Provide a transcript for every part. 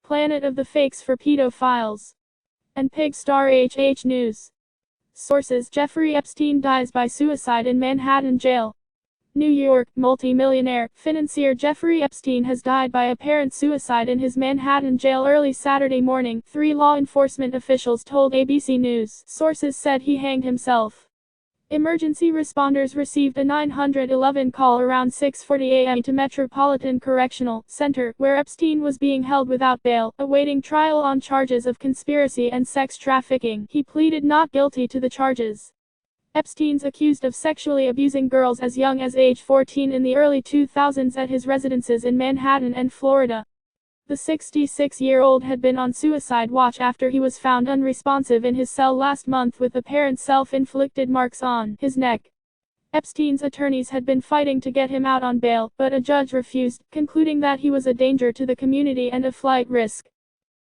Planet of the Fakes for Pedophiles. And Pig Star HH News. Sources: Jeffrey Epstein dies by suicide in Manhattan jail. New York, multi-millionaire, financier Jeffrey Epstein has died by apparent suicide in his Manhattan jail early Saturday morning, 3 law enforcement officials told ABC News. Sources said he hanged himself. Emergency responders received a 911 call around 6:40 a.m. to Metropolitan Correctional Center, where Epstein was being held without bail, awaiting trial on charges of conspiracy and sex trafficking. He pleaded not guilty to the charges. Epstein's accused of sexually abusing girls as young as age 14 in the early 2000s at his residences in Manhattan and Florida. The 66-year-old had been on suicide watch after he was found unresponsive in his cell last month with apparent self-inflicted marks on his neck. Epstein's attorneys had been fighting to get him out on bail, but a judge refused, concluding that he was a danger to the community and a flight risk.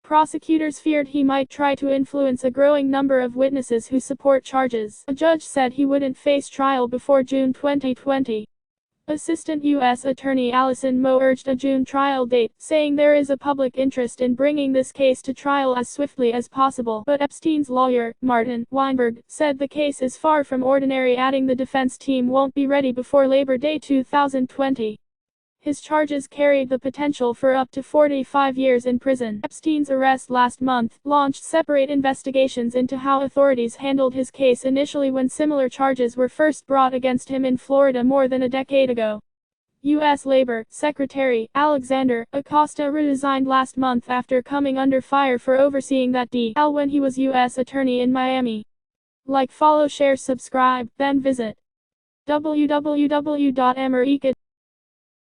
Prosecutors feared he might try to influence a growing number of witnesses who support charges. A judge said he wouldn't face trial before June 2020. Assistant U.S. Attorney Allison Moe urged a June trial date, saying there is a public interest in bringing this case to trial as swiftly as possible. But Epstein's lawyer, Martin Weinberg, said the case is far from ordinary, adding the defense team won't be ready before Labor Day 2020. His charges carried the potential for up to 45 years in prison. Epstein's arrest last month launched separate investigations into how authorities handled his case initially when similar charges were first brought against him in Florida more than a decade ago. U.S. Labor Secretary Alexander Acosta resigned last month after coming under fire for overseeing that deal when he was U.S. Attorney in Miami. Like, follow, share, subscribe, then visit www.america.com.